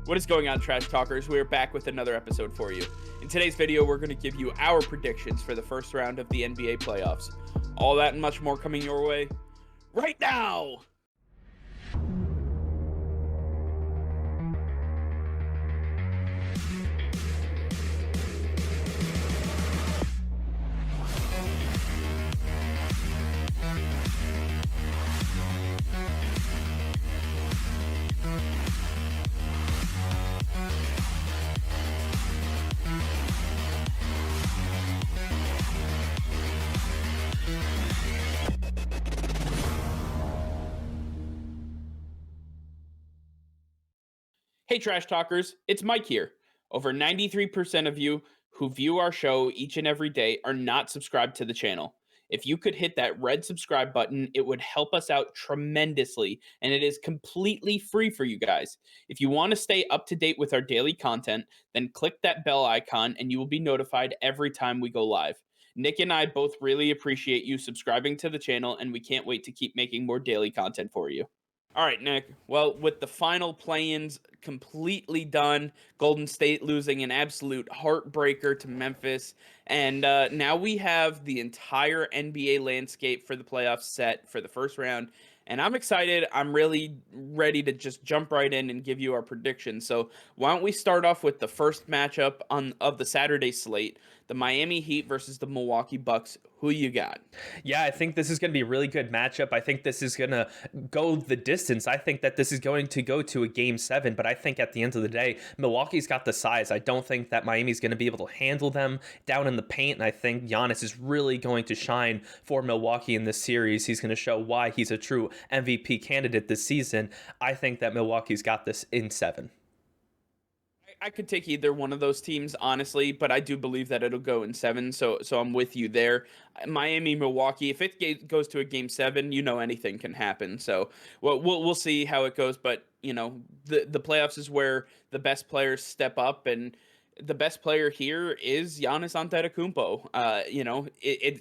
What is going on, Trash Talkers? We are back with another episode for you. In today's video, we're going to give you our predictions for the first round of the NBA playoffs. All that and much more coming your way right now! Hey Trash Talkers, it's Mike here. Over 93% of you who view our show each and every day are not subscribed to the channel. If you could hit that red subscribe button, it would help us out tremendously, and it is completely free for you guys. If you want to stay up to date with our daily content, then click that bell icon and you will be notified every time we go live. Nick and I both really appreciate you subscribing to the channel, and we can't wait to keep making more daily content for you. All right, Nick. Well, with the final play-ins completely done, Golden State losing an absolute heartbreaker to Memphis, and now we have the entire NBA landscape for the playoffs set for the first round, and I'm excited. I'm really ready to just jump right in and give you our predictions. So why don't we start off with the first matchup of the Saturday slate, the Miami Heat versus the Milwaukee Bucks. Who you got? Yeah, I think this is going to be a really good matchup. I think this is going to go the distance. I think that this is going to go to a game 7, but I think at the end of the day, Milwaukee's got the size. I don't think that Miami's going to be able to handle them down in the paint, and I think Giannis is really going to shine for Milwaukee in this series. He's going to show why he's a true MVP candidate this season. I think that Milwaukee's got this in 7. I could take either one of those teams, honestly, but I do believe that it'll go in 7, so I'm with you there. Miami, Milwaukee, if it goes to a game 7, you know anything can happen. So we'll see how it goes, but you know the playoffs is where the best players step up, and the best player here is Giannis Antetokounmpo.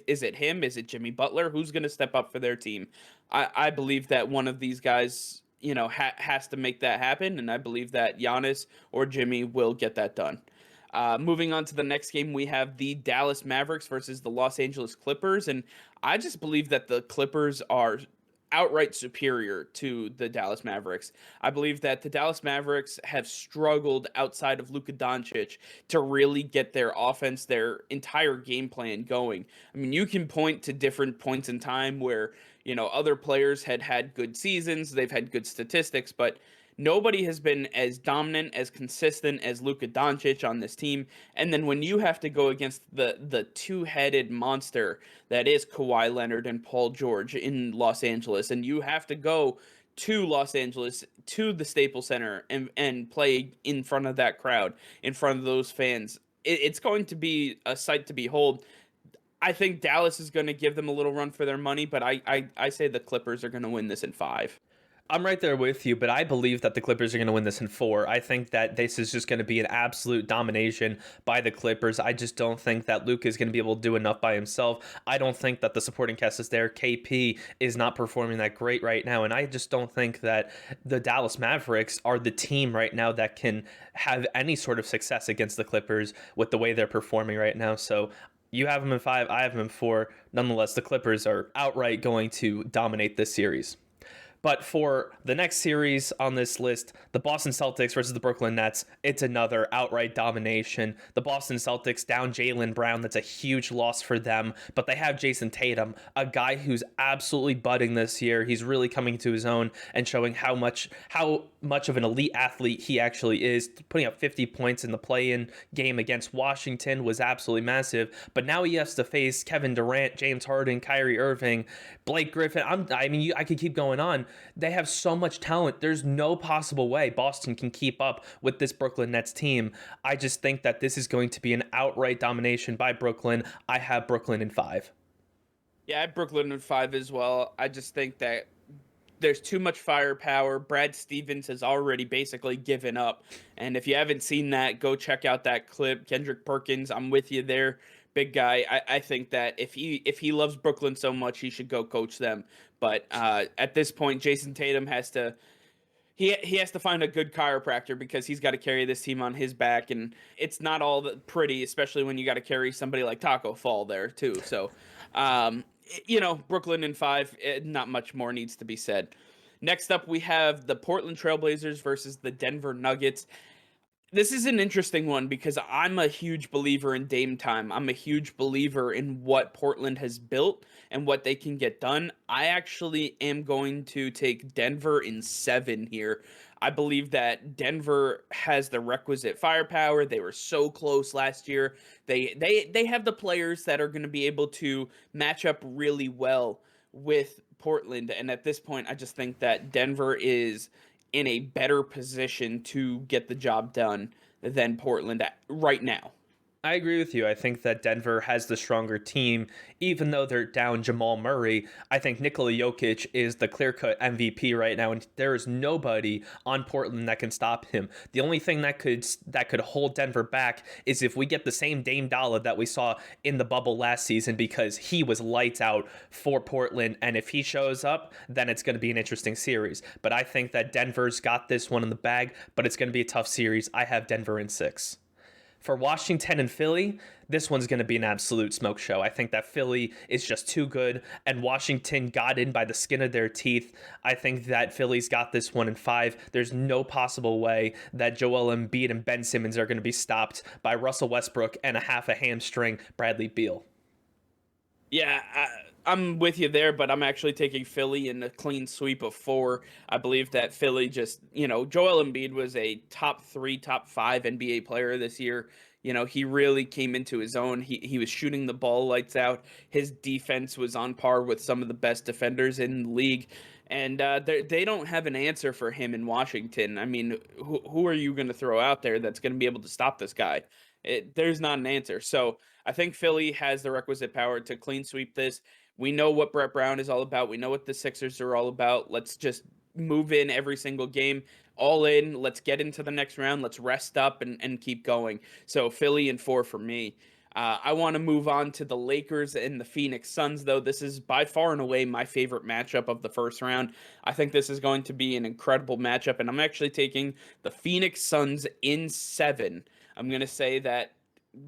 Is it him? Is it Jimmy Butler? Who's going to step up for their team? I believe that one of these guys has to make that happen, and I believe that Giannis or Jimmy will get that done. Moving on to the next game, we have the Dallas Mavericks versus the Los Angeles Clippers, and I just believe that the Clippers are outright superior to the Dallas Mavericks. I believe that the Dallas Mavericks have struggled outside of Luka Doncic to really get their offense, their entire game plan going. I mean, you can point to different points in time where other players had good seasons, they've had good statistics, but nobody has been as dominant, as consistent as Luka Doncic on this team. And then when you have to go against the two-headed monster that is Kawhi Leonard and Paul George in Los Angeles, and you have to go to Los Angeles, to the Staples Center, and play in front of that crowd, in front of those fans, it's going to be a sight to behold. I think Dallas is going to give them a little run for their money, but I say the Clippers are going to win this in 5. I'm right there with you, but I believe that the Clippers are going to win this in 4. I think that this is just going to be an absolute domination by the Clippers. I just don't think that Luka is going to be able to do enough by himself. I don't think that the supporting cast is there. KP is not performing that great right now, and I just don't think that the Dallas Mavericks are the team right now that can have any sort of success against the Clippers with the way they're performing right now. So you have them in 5, I have them in 4. Nonetheless, the Clippers are outright going to dominate this series. But for the next series on this list, the Boston Celtics versus the Brooklyn Nets, it's another outright domination. The Boston Celtics down Jaylen Brown. That's a huge loss for them. But they have Jason Tatum, a guy who's absolutely budding this year. He's really coming to his own and showing how much of an elite athlete he actually is. Putting up 50 points in the play-in game against Washington was absolutely massive. But now he has to face Kevin Durant, James Harden, Kyrie Irving, Blake Griffin. I could keep going on. They have so much talent. There's no possible way Boston can keep up with this Brooklyn Nets team. I just think that this is going to be an outright domination by Brooklyn. I have Brooklyn in 5. Yeah, I have Brooklyn in 5 as well. I just think that there's too much firepower. Brad Stevens has already basically given up. And if you haven't seen that, go check out that clip. Kendrick Perkins, I'm with you there. Big guy. I think that if he loves Brooklyn so much, he should go coach them. But at this point, Jason Tatum has to he has to find a good chiropractor because he's got to carry this team on his back, and it's not all that pretty, especially when you got to carry somebody like Taco Fall there too. So, Brooklyn in 5, not much more needs to be said. Next up, we have the Portland Trailblazers versus the Denver Nuggets. This is an interesting one because I'm a huge believer in Dame time. I'm a huge believer in what Portland has built and what they can get done. I actually am going to take Denver in 7 here. I believe that Denver has the requisite firepower. They were so close last year. They have the players that are going to be able to match up really well with Portland. And at this point, I just think that Denver is in a better position to get the job done than Portland right now. I agree with you. I think that Denver has the stronger team, even though they're down Jamal Murray. I think Nikola Jokic is the clear-cut MVP right now, and there is nobody on Portland that can stop him. The only thing that could hold Denver back is if we get the same Dame Dollar that we saw in the bubble last season, because he was lights out for Portland, and if he shows up, then it's going to be an interesting series. But I think that Denver's got this one in the bag, but it's going to be a tough series. I have Denver in 6. For Washington and Philly, this one's going to be an absolute smoke show. I think that Philly is just too good, and Washington got in by the skin of their teeth. I think that Philly's got this one in 5. There's no possible way that Joel Embiid and Ben Simmons are going to be stopped by Russell Westbrook and a half a hamstring Bradley Beal. Yeah, I'm with you there, but I'm actually taking Philly in a clean sweep of 4. I believe that Philly just, Joel Embiid was a top 3, top 5 NBA player this year. He really came into his own. He was shooting the ball lights out. His defense was on par with some of the best defenders in the league. And they don't have an answer for him in Washington. I mean, who are you going to throw out there that's going to be able to stop this guy? There's not an answer. So I think Philly has the requisite power to clean sweep this. We know what Brett Brown is all about. We know what the Sixers are all about. Let's just move in every single game, all in. Let's get into the next round. Let's rest up and keep going. So Philly in 4 for me. I want to move on to the Lakers and the Phoenix Suns, though. This is by far and away my favorite matchup of the first round. I think this is going to be an incredible matchup, and I'm actually taking the Phoenix Suns in 7. I'm going to say that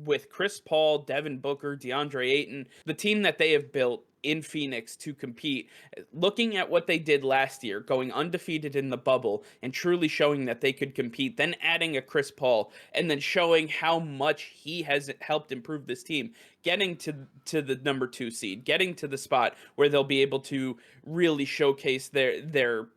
with Chris Paul, Devin Booker, DeAndre Ayton, the team that they have built in Phoenix to compete, looking at what they did last year, going undefeated in the bubble and truly showing that they could compete, then adding a Chris Paul and then showing how much he has helped improve this team, getting to the number 2 seed, getting to the spot where they'll be able to really showcase their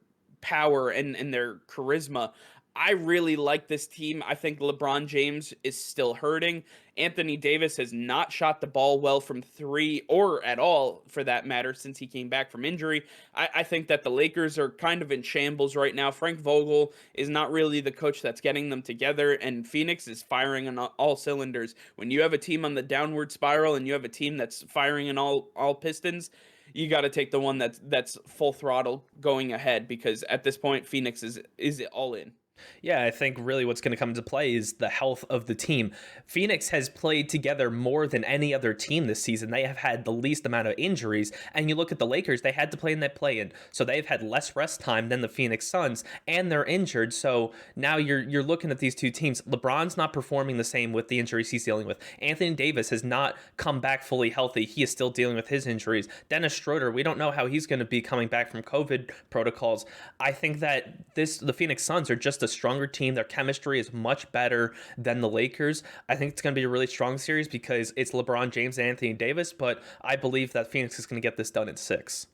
power and their charisma. I really like this team. I think LeBron James is still hurting. Anthony Davis has not shot the ball well from 3 or at all, for that matter, since he came back from injury. I think that the Lakers are kind of in shambles right now. Frank Vogel is not really the coach that's getting them together, and Phoenix is firing on all cylinders. When you have a team on the downward spiral and you have a team that's firing in all pistons, you got to take the one that's full throttle going ahead, because at this point, Phoenix is all in. Yeah, I think really what's going to come into play is the health of the team. Phoenix has played together more than any other team this season. They have had the least amount of injuries. And you look at the Lakers, they had to play in that play-in. So they've had less rest time than the Phoenix Suns, and they're injured. So now you're looking at these two teams. LeBron's not performing the same with the injuries he's dealing with. Anthony Davis has not come back fully healthy. He is still dealing with his injuries. Dennis Schroeder, we don't know how he's going to be coming back from COVID protocols. I think that the Phoenix Suns are just a stronger team. Their chemistry is much better than the Lakers. I think it's going to be a really strong series because it's LeBron James and Anthony Davis, but I believe that Phoenix is going to get this done in 6.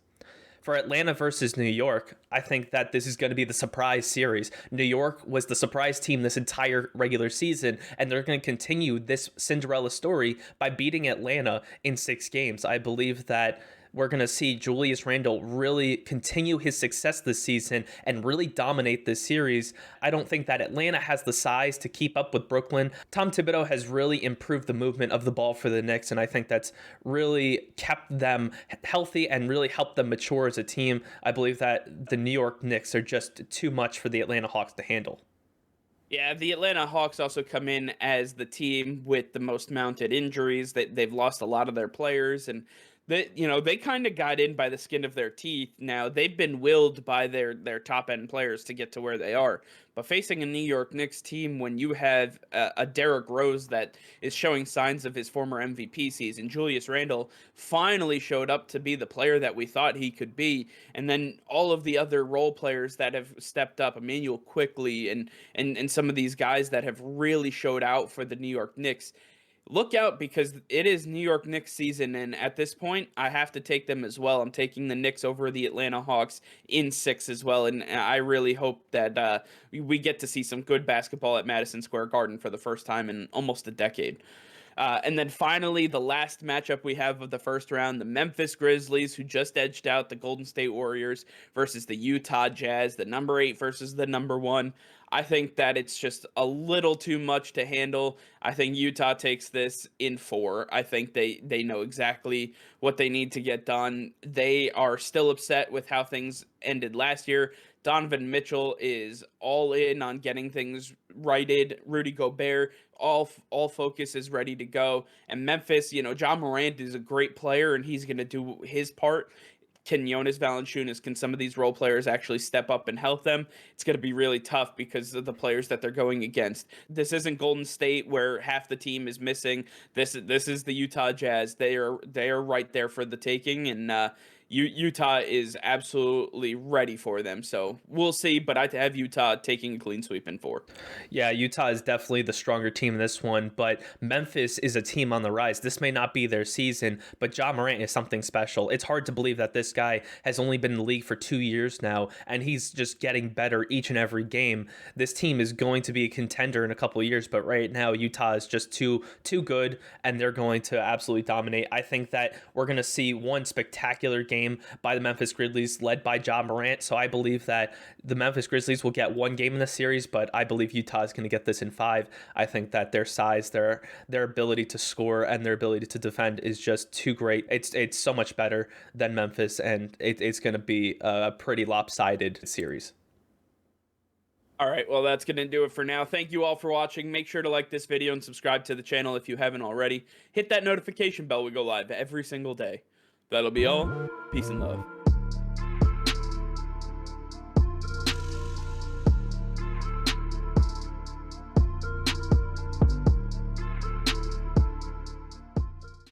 For Atlanta versus New York, I think that this is going to be the surprise series. New York was the surprise team this entire regular season, and they're going to continue this Cinderella story by beating Atlanta in 6 games. I believe that we're going to see Julius Randle really continue his success this season and really dominate this series. I don't think that Atlanta has the size to keep up with Brooklyn. Tom Thibodeau has really improved the movement of the ball for the Knicks, and I think that's really kept them healthy and really helped them mature as a team. I believe that the New York Knicks are just too much for the Atlanta Hawks to handle. Yeah, the Atlanta Hawks also come in as the team with the most mounted injuries. They've lost a lot of their players, and they kind of got in by the skin of their teeth. Now they've been willed by their top end players to get to where they are. But facing a New York Knicks team when you have a Derrick Rose that is showing signs of his former MVP season, Julius Randle finally showed up to be the player that we thought he could be, and then all of the other role players that have stepped up, Emmanuel Quickly and some of these guys that have really showed out for the New York Knicks. Look out because it is New York Knicks season, and at this point, I have to take them as well. I'm taking the Knicks over the Atlanta Hawks in 6 as well, and I really hope that we get to see some good basketball at Madison Square Garden for the first time in almost a decade. And then finally, the last matchup we have of the first round, the Memphis Grizzlies, who just edged out the Golden State Warriors, versus the Utah Jazz, the number 8 versus the number 1. I think that it's just a little too much to handle. I think Utah takes this in 4. I think they know exactly what they need to get done. They are still upset with how things ended last year. Donovan Mitchell is all in on getting things righted. Rudy Gobert, all focus is ready to go. And Memphis, Ja Morant is a great player and he's going to do his part. Can Jonas Valanciunas, can some of these role players actually step up and help them? It's going to be really tough because of the players that they're going against. This isn't Golden State where half the team is missing. This is the Utah Jazz. They are right there for the taking, and Utah is absolutely ready for them. So we'll see, but I have Utah taking a clean sweep in 4. Yeah, Utah is definitely the stronger team in this one, but Memphis is a team on the rise. This may not be their season, but Ja Morant is something special. It's hard to believe that this guy has only been in the league for 2 years now, and he's just getting better each and every game. This team is going to be a contender in a couple of years, but right now Utah is just too good, and they're going to absolutely dominate. I think that we're going to see one spectacular game by the Memphis Grizzlies led by Ja Morant. So I believe that the Memphis Grizzlies will get 1 game in the series, but I believe Utah is going to get this in 5. I think that their size, their ability to score, and their ability to defend is just too great. It's so much better than Memphis, and it's going to be a pretty lopsided series. All right, well, that's going to do it for now. Thank you all for watching. Make sure to like this video and subscribe to the channel if you haven't already. Hit that notification bell. We go live every single day. That'll be all. Peace and love.